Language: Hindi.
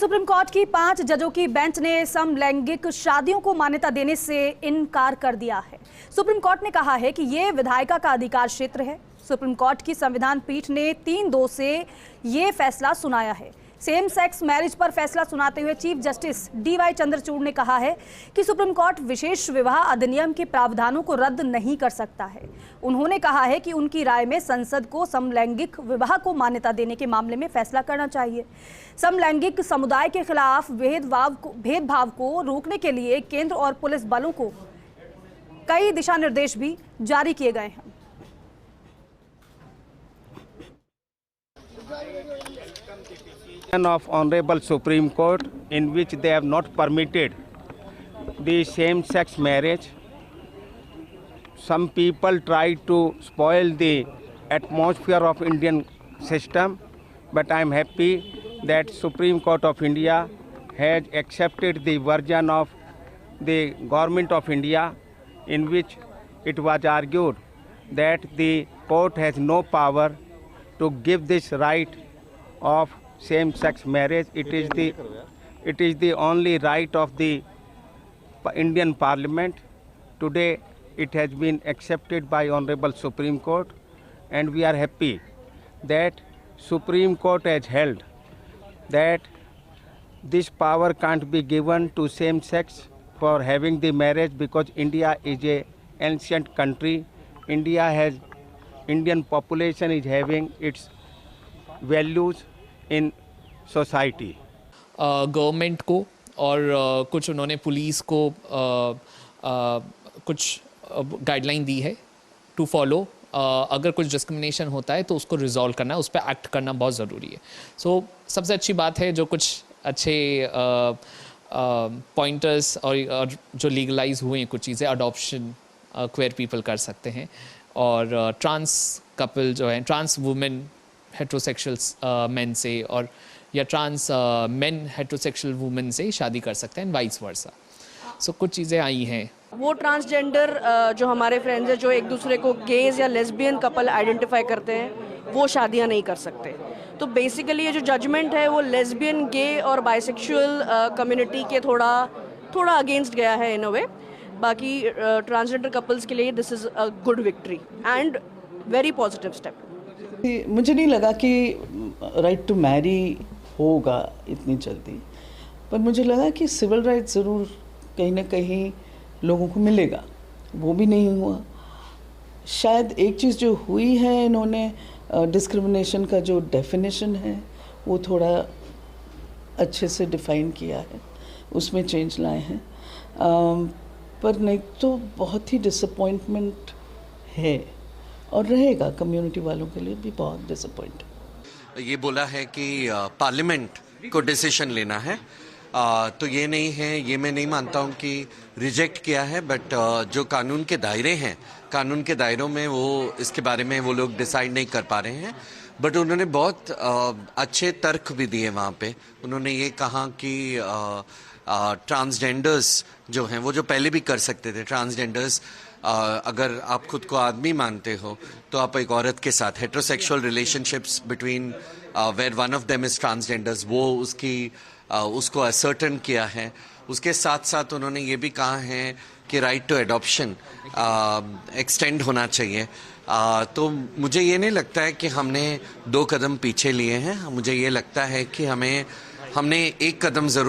सुप्रीम कोर्ट की 5 जजों की बेंच ने समलैंगिक शादियों को मान्यता देने से इनकार कर दिया है। सुप्रीम कोर्ट ने कहा है कि ये विधायिका का अधिकार क्षेत्र है। सुप्रीम कोर्ट की संविधान पीठ ने 3-2 से ये फैसला सुनाया है। सेम सेक्स मैरिज पर फैसला सुनाते हुए चीफ जस्टिस DY चंद्रचूड़ ने कहा है कि सुप्रीम कोर्ट विशेष विवाह अधिनियम के प्रावधानों को रद्द नहीं कर सकता है। उन्होंने कहा है कि उनकी राय में संसद को समलैंगिक विवाह को मान्यता देने के मामले में फैसला करना चाहिए। समलैंगिक समुदाय के खिलाफ भेदभाव को रोकने के लिए केंद्र और पुलिस बलों को कई दिशा निर्देश भी जारी किए गए हैं। Of Honorable Supreme Court in which they have not permitted the same-sex marriage. Some people try to spoil the atmosphere of Indian system, but I am happy that Supreme Court of India has accepted the version of the Government of India in which it was argued that the court has no power to give this right of same-sex marriage. It is the only right of the Indian Parliament. Today it has been accepted by Honorable Supreme Court, and we are happy that Supreme Court has held that this power can't be given to same-sex for having the marriage, because India is a ancient country. Indian population is having its values in society. Government को और कुछ उन्होंने पुलिस को कुछ गाइडलाइन दी है टू फॉलो। अगर कुछ डिस्क्रिमिनेशन होता है तो उसको रिजॉल्व करना, उस पर एक्ट करना बहुत ज़रूरी है। सो सबसे अच्छी बात है जो कुछ अच्छे पॉइंटर्स और जो लीगलाइज हुए हैं कुछ चीज़ें, अडॉप्शन क्वेयर पीपल कर सकते हैं, और ट्रांस कपल जो है, ट्रांस वुमेन हेट्रोसेक्सुअल मेन से, और या ट्रांस मेन हेट्रोसेक्सुअल वुमेन से शादी कर सकते हैं, वाइस वर्सा। सो कुछ चीज़ें आई हैं। वो ट्रांसजेंडर जो हमारे फ्रेंड्स हैं जो एक दूसरे को गेज या लेस्बियन कपल आइडेंटिफाई करते हैं, वो शादियां नहीं कर सकते। तो बेसिकली ये जो जजमेंट है वो लेस्बियन, गे और बाइसेक्सुअल कम्युनिटी के थोड़ा अगेंस्ट गया है इन अ वे। बाकी ट्रांसजेंडर कपल्स के लिए this is a good victory and very positive step. मुझे नहीं लगा कि राइट टू मैरी होगा इतनी जल्दी, पर मुझे लगा कि सिविल राइट ज़रूर कहीं ना कहीं लोगों को मिलेगा। वो भी नहीं हुआ। शायद एक चीज़ जो हुई है, इन्होंने डिस्क्रिमिनेशन का जो डेफिनेशन है वो थोड़ा अच्छे से डिफ़ाइन किया है, उसमें चेंज लाए हैं। पर नहीं तो बहुत ही डिसअपॉइंटमेंट है और रहेगा कम्युनिटी वालों के लिए भी बहुत डिसअपॉइंट। ये बोला है कि पार्लियामेंट को डिसीजन लेना है, तो ये नहीं है, ये मैं नहीं मानता हूँ कि रिजेक्ट किया है, बट जो कानून के दायरे हैं, कानून के दायरों में वो इसके बारे में वो लोग डिसाइड नहीं कर पा रहे हैं। बट उन्होंने बहुत अच्छे तर्क भी दिए वहाँ पे। उन्होंने ये कहा कि ट्रांसजेंडर्स जो हैं वो जो पहले भी कर सकते थे, ट्रांसजेंडर्स अगर आप खुद को आदमी मानते हो तो आप एक औरत के साथ heterosexual relationships between where one of them is transgenders, वो उसको असर्टन किया है। उसके साथ साथ उन्होंने ये भी कहा है कि राइट टू एडॉप्शन एक्सटेंड होना चाहिए। तो मुझे ये नहीं लगता है कि हमने 2 कदम पीछे लिए हैं। मुझे ये लगता है कि हमने एक कदम ज़रूर